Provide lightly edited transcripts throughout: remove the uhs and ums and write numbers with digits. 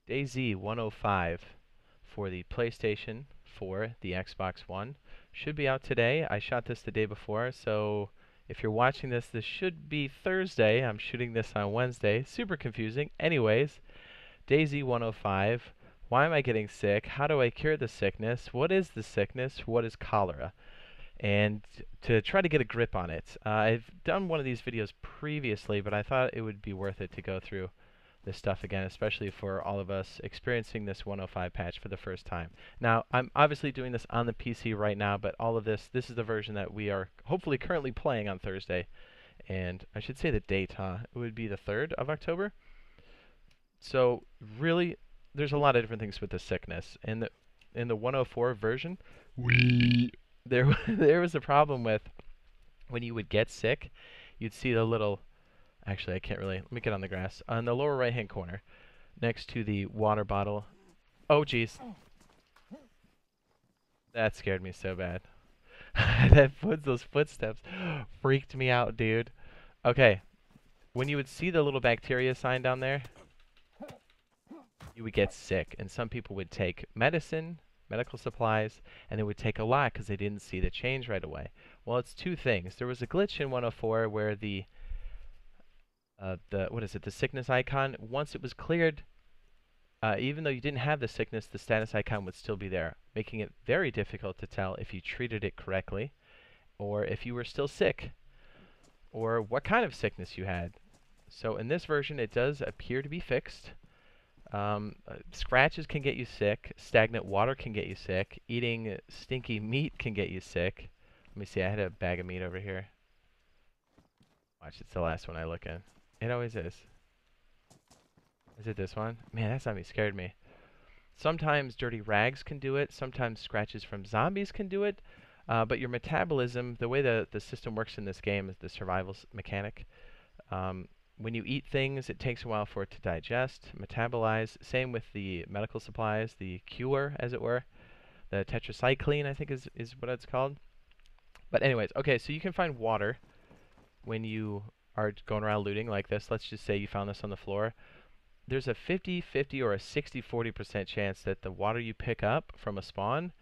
DayZ 1.05 for the PlayStation 4, the Xbox One. Should be out today. I shot this the day before, so if you're watching this, this should be Thursday. I'm shooting this on Wednesday. Super confusing. Anyways, DayZ 1.05. Why am I getting sick? How do I cure the sickness? What is the sickness? What is cholera? And to try to get a grip on it. I've done one of these videos previously, but I thought it would be worth it to go through this stuff again, especially for all of us experiencing this 105 patch for the first time. Now, I'm obviously doing this on the PC right now, but all of this is the version that we are hopefully currently playing on Thursday. And I should say the date, huh? It would be the 3rd of October. So really, there's a lot of different things with the sickness. In the 104 version, there was a problem with when you would get sick, you'd see the little. Actually, I can't really. Let me get on the grass. On the lower right-hand corner, next to the water bottle. Oh, jeez. That scared me so bad. Those footsteps freaked me out, dude. Okay. When you would see the little bacteria sign down there, you would get sick. And some people would take medicine, medical supplies, and they would take a lot because they didn't see the change right away. Well, it's two things. There was a glitch in 104 where the sickness icon, once it was cleared, even though you didn't have the sickness, the status icon would still be there, making it very difficult to tell if you treated it correctly, or if you were still sick, or what kind of sickness you had. So in this version, it does appear to be fixed. Scratches can get you sick. Stagnant water can get you sick. Eating stinky meat can get you sick. Let me see, I had a bag of meat over here. Watch, it's the last one I look in. It always is. Is it this one? Man, that zombie scared me. Sometimes dirty rags can do it. Sometimes scratches from zombies can do it. But your metabolism, the way the system works in this game is the survival mechanic. When you eat things, it takes a while for it to digest, metabolize. Same with the medical supplies, the cure, as it were. The tetracycline, I think is what it's called. But anyways, okay, so you can find water when you are going around looting like this. Let's just say you found this on the floor. There's a 50-50 or a 60-40% chance that the water you pick up from a spawn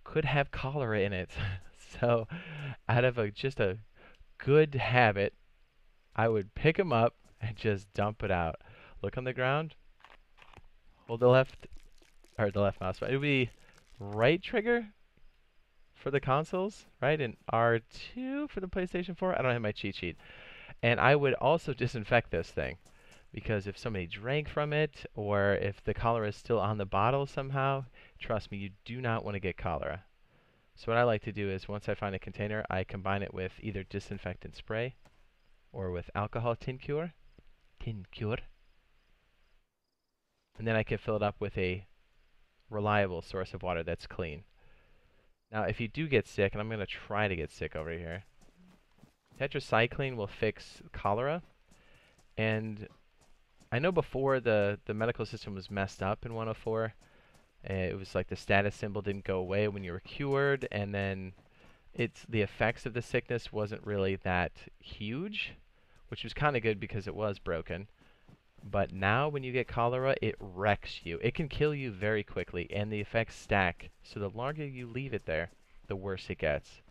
could have cholera in it. So out of just a good habit, I would pick them up and just dump it out. Look on the ground. Hold the left mouse button. It would be right trigger for the consoles, right? And R2 for the PlayStation 4. I don't have my cheat sheet. And I would also disinfect this thing, because if somebody drank from it, or if the cholera is still on the bottle somehow, trust me, you do not want to get cholera. So what I like to do is, once I find a container, I combine it with either disinfectant spray or with alcohol tincture. And then I can fill it up with a reliable source of water that's clean. Now, if you do get sick, and I'm going to try to get sick over here, tetracycline will fix cholera. And I know before the medical system was messed up in 104. It was like the status symbol didn't go away when you were cured, and then the effects of the sickness wasn't really that huge, which was kind of good because it was broken. But now when you get cholera, it wrecks you. It can kill you very quickly, and the effects stack. So the longer you leave it there, the worse it gets.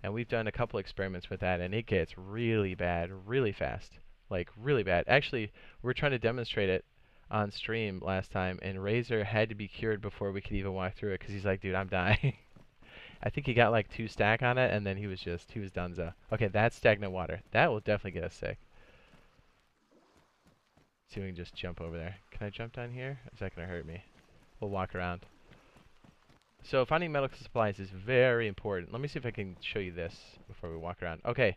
And we've done a couple experiments with that, and it gets really bad really fast. Like, really bad. Actually, we were trying to demonstrate it on stream last time, and Razor had to be cured before we could even walk through it, because he's like, dude, I'm dying. I think he got like 2 stack on it, and then he was donezo. Okay, that's stagnant water. That will definitely get us sick. See if we can just jump over there. Can I jump down here? Is that going to hurt me? We'll walk around. So finding medical supplies is very important. Let me see if I can show you this before we walk around. Okay.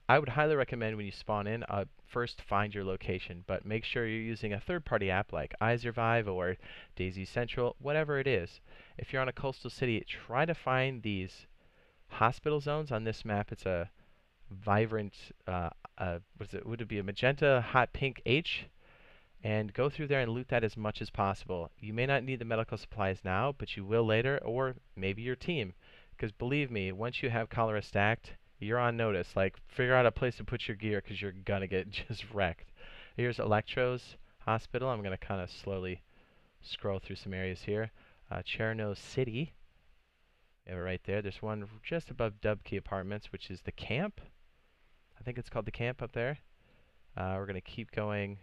I would highly recommend when you spawn in, first find your location, but make sure you're using a third-party app like iSurvive or DayZ Central, whatever it is. If you're on a coastal city, try to find these hospital zones. On this map, it's a vibrant, would it be a magenta, hot pink H? And go through there and loot that as much as possible. You may not need the medical supplies now, but you will later, or maybe your team. Because believe me, once you have cholera stacked, you're on notice. Like, figure out a place to put your gear, because you're gonna get just wrecked. Here's Electro's hospital. I'm gonna kind of slowly Scroll through some areas here. Cherno City. We have it right there. There's one just above Dubkey Apartments, which is the camp. I think it's called the camp up there. We're going to keep going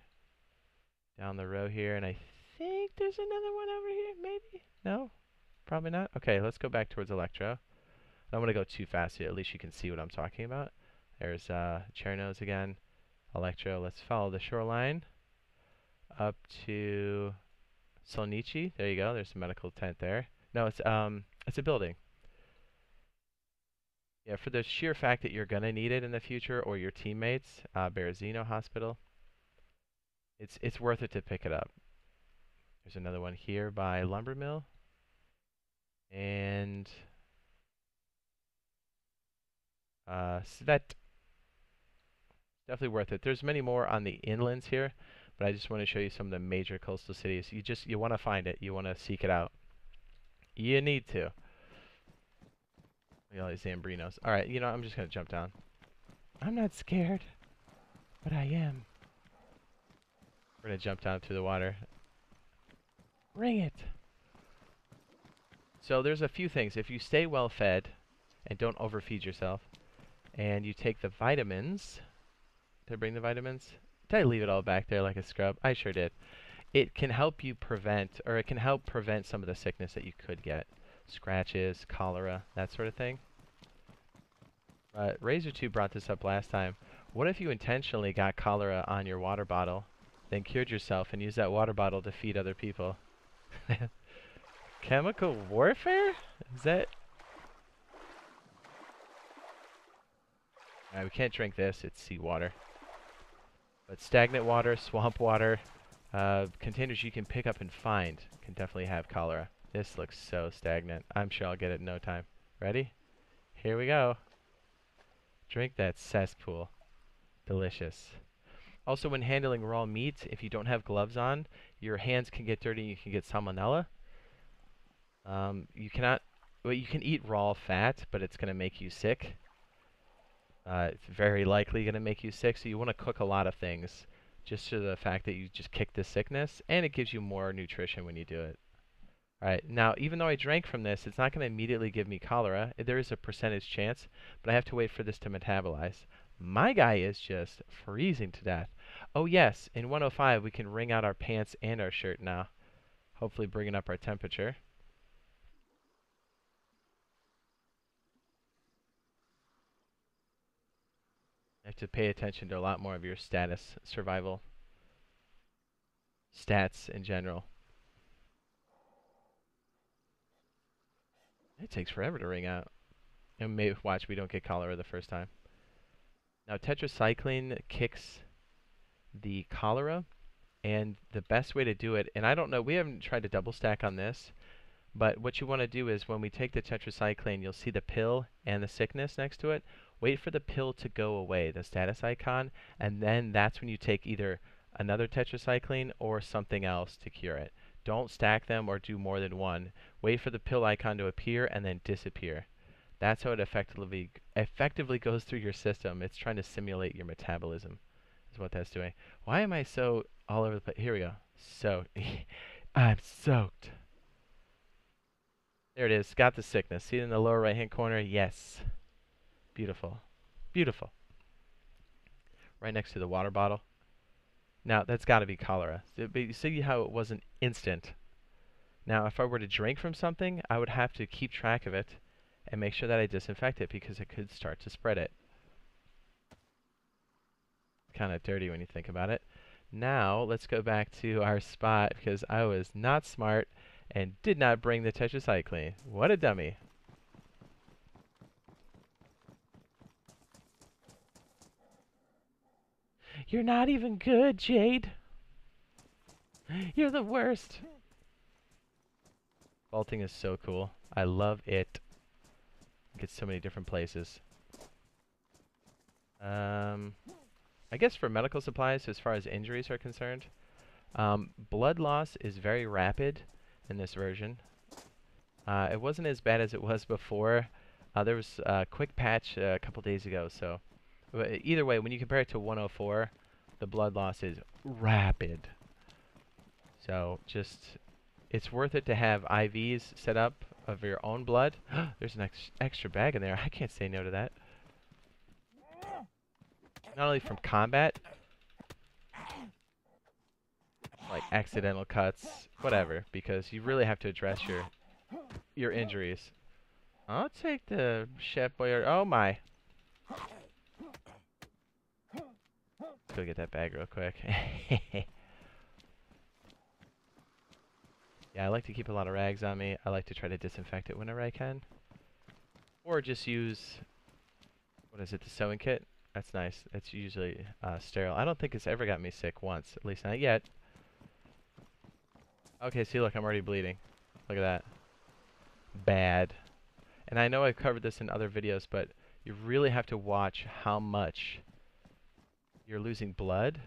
down the row here, and I think there's another one over here, maybe? No? Probably not? Okay, let's go back towards Electro. I don't want to go too fast here. At least you can see what I'm talking about. There's Chernos again. Electro. Let's follow the shoreline up to Solnichi. There you go. There's a medical tent there. No, it's a building. Yeah, for the sheer fact that you're gonna need it in the future, or your teammates, Berezino Hospital. It's worth it to pick it up. There's another one here by Lumber Mill, and Svet. Definitely worth it. There's many more on the inlands here, but I just want to show you some of the major coastal cities. You want to find it. You want to seek it out. You need to. Look at all these Zambrinos. All right, I'm just gonna jump down. I'm not scared, but I am. We're gonna jump down through the water. Bring it. So there's a few things. If you stay well fed and don't overfeed yourself, and you take the vitamins. Did I bring the vitamins? Did I leave it all back there like a scrub? I sure did. It can help you prevent, or it can help prevent some of the sickness that you could get. Scratches, cholera, that sort of thing. Razor2 brought this up last time. What if you intentionally got cholera on your water bottle, then cured yourself and used that water bottle to feed other people? Chemical warfare? Is that... we can't drink this. It's seawater. But stagnant water, swamp water, containers you can pick up and find can definitely have cholera. This looks so stagnant. I'm sure I'll get it in no time. Ready? Here we go. Drink that cesspool. Delicious. Also, when handling raw meat, if you don't have gloves on, your hands can get dirty and you can get salmonella. You can eat raw fat, but it's going to make you sick. It's very likely going to make you sick, so you want to cook a lot of things just to the fact that you just kick the sickness, and it gives you more nutrition when you do it. Alright, now even though I drank from this, it's not going to immediately give me cholera. There is a percentage chance, but I have to wait for this to metabolize. My guy is just freezing to death. Oh yes, in 105 we can wring out our pants and our shirt now, hopefully bringing up our temperature. You have to pay attention to a lot more of your status, survival, stats in general. It takes forever to wring out. And maybe watch we don't get cholera the first time. Now tetracycline kicks the cholera, and the best way to do it, and I don't know, we haven't tried to double stack on this, but what you want to do is when we take the tetracycline, you'll see the pill and the sickness next to it. Wait for the pill to go away, the status icon, and then that's when you take either another tetracycline or something else to cure it. Don't stack them or do more than one. Wait for the pill icon to appear and then disappear. That's how it effectively goes through your system. It's trying to simulate your metabolism, is what that's doing. Why am I so all over the place? Here we go. So, I'm soaked. There it is. Got the sickness. See it in the lower right-hand corner? Yes. Beautiful. Beautiful. Right next to the water bottle. Now, that's got to be cholera. But you see how it wasn't instant. Now, if I were to drink from something, I would have to keep track of it and make sure that I disinfect it because it could start to spread it. Kind of dirty when you think about it. Now, let's go back to our spot because I was not smart and did not bring the tetracycline. What a dummy. You're not even good, Jade. You're the worst. Vaulting is so cool. I love it. Get so many different places. I guess for medical supplies, as far as injuries are concerned, blood loss is very rapid in this version. It wasn't as bad as it was before. There was a quick patch a couple days ago, so either way, when you compare it to 104, the blood loss is rapid. So just it's worth it to have IVs set up of your own blood. There's an extra bag in there. I can't say no to that. Not only from combat, like accidental cuts, whatever, because you really have to address your injuries. I'll take the Chef Boyard. Oh my. Let's go get that bag real quick. Yeah, I like to keep a lot of rags on me. I like to try to disinfect it whenever I can. Or just use, what is it, the sewing kit? That's nice. It's usually sterile. I don't think it's ever got me sick once, at least not yet. Okay, see, look, I'm already bleeding. Look at that. Bad. And I know I've covered this in other videos, but you really have to watch how much you're losing blood.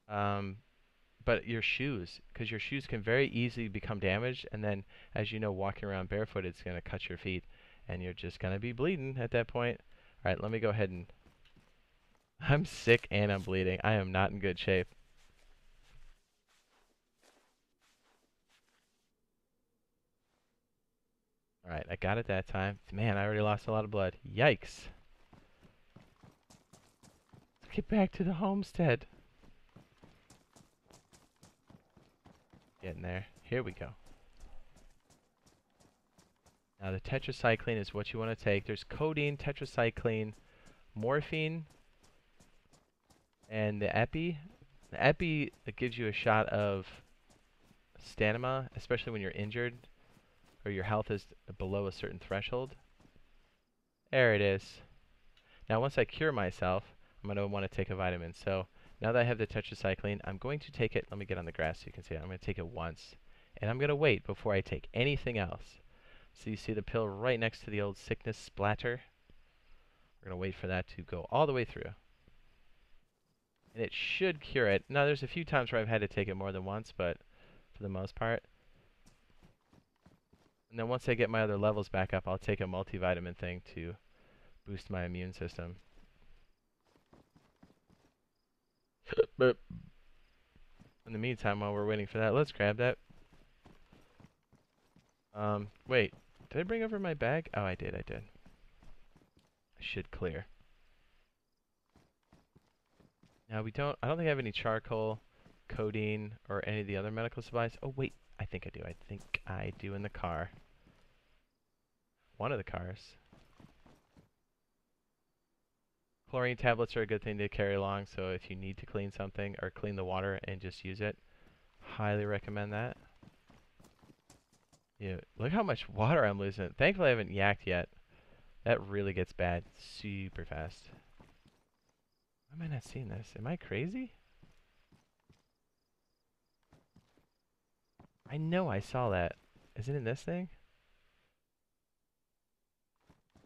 But your shoes, because your shoes can very easily become damaged, and then, as you know, walking around barefoot, it's going to cut your feet, and you're just going to be bleeding at that point. All right, let me go ahead and... I'm sick and I'm bleeding. I am not in good shape. All right, I got it that time. Man, I already lost a lot of blood. Yikes. Let's get back to the homestead. Getting there. Here we go. Now the tetracycline is what you want to take. There's codeine, tetracycline, morphine, and the epi. The epi gives you a shot of stamina, especially when you're injured or your health is below a certain threshold. There it is. Now once I cure myself, I'm going to want to take a vitamin. So now that I have the tetracycline, I'm going to take it. Let me get on the grass so you can see it. I'm going to take it once. And I'm going to wait before I take anything else. So you see the pill right next to the old sickness splatter. We're going to wait for that to go all the way through. And it should cure it. Now there's a few times where I've had to take it more than once, but for the most part. And then once I get my other levels back up, I'll take a multivitamin thing to boost my immune system. But in the meantime, while we're waiting for that, let's grab that. Wait, did I bring over my bag? Oh, I did. I should clear. Now I don't think I have any charcoal, codeine, or any of the other medical supplies. Oh wait, I think I do. I think I do in the car. One of the cars. Chlorine tablets are a good thing to carry along, so if you need to clean something or clean the water and just use it, highly recommend that. Yeah, look how much water I'm losing. Thankfully I haven't yacked yet. That really gets bad super fast. Why am I not seeing this? Am I crazy? I know I saw that. Is it in this thing?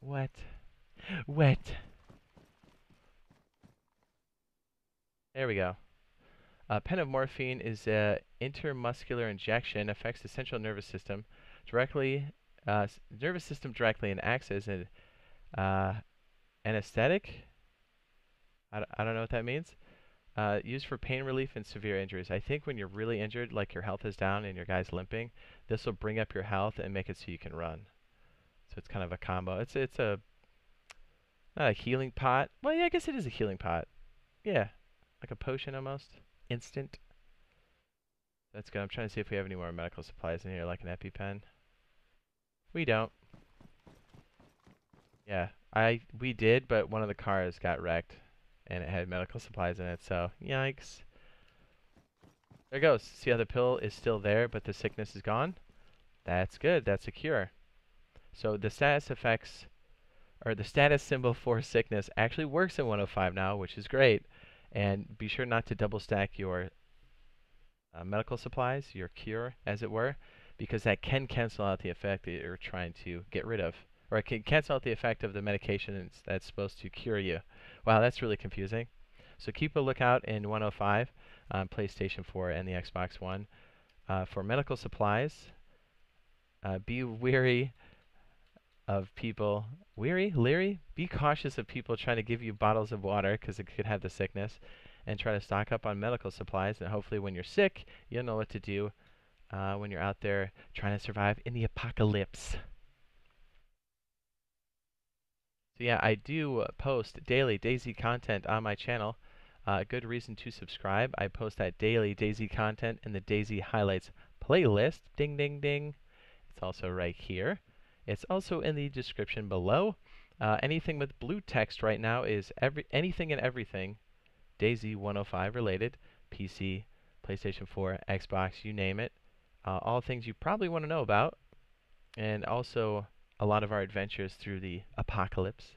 What? What? There we go. Pen of morphine is an intramuscular injection, affects the central nervous system directly, and acts as an anesthetic. I don't know what that means. Used for pain relief and severe injuries. I think when you're really injured, like your health is down and your guy's limping, this will bring up your health and make it so you can run. So it's kind of a combo. It's a not a healing pot. Well, yeah, I guess it is a healing pot. Yeah, like a potion almost. Instant. That's good. I'm trying to see if we have any more medical supplies in here, like an EpiPen. We don't. Yeah, we did, but one of the cars got wrecked, and it had medical supplies in it. So yikes. There it goes. See how the pill is still there, but the sickness is gone? That's good. That's a cure. So the status effects, or the status symbol for sickness actually works in 105 now, which is great. And be sure not to double stack your medical supplies, your cure, as it were, because that can cancel out the effect that you're trying to get rid of. Or it can cancel out the effect of the medication that's supposed to cure you. Wow, that's really confusing. So keep a lookout in 105 on PlayStation 4 and the Xbox One for medical supplies. Be wary of people. Leery? Be cautious of people trying to give you bottles of water because it could have the sickness. And try to stock up on medical supplies. And hopefully when you're sick, you'll know what to do when you're out there trying to survive in the apocalypse. So yeah, I do post daily DayZ content on my channel. Good reason to subscribe. I post that daily DayZ content in the DayZ highlights playlist. Ding, ding, ding. It's also right here. It's also in the description below. Anything with blue text right now is anything and everything DayZ 1.05 related. PC, PlayStation 4, Xbox, you name it. All things you probably want to know about. And also a lot of our adventures through the apocalypse.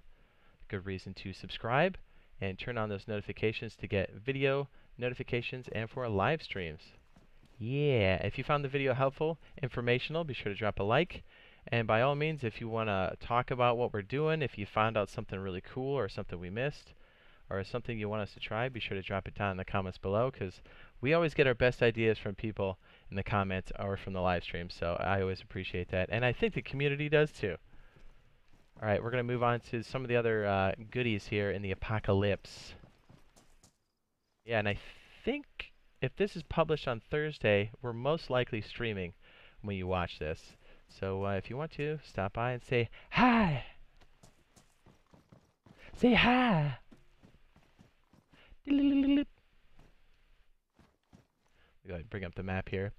Good reason to subscribe and turn on those notifications to get video notifications and for live streams. Yeah, if you found the video helpful, informational, be sure to drop a like. And by all means, if you want to talk about what we're doing, if you found out something really cool or something we missed, or something you want us to try, be sure to drop it down in the comments below, because we always get our best ideas from people in the comments or from the live stream, so I always appreciate that. And I think the community does too. Alright, we're going to move on to some of the other goodies here in the apocalypse. Yeah, and I think if this is published on Thursday, we're most likely streaming when you watch this. So if you want to, stop by and say hi! Say hi! Go ahead and bring up the map here.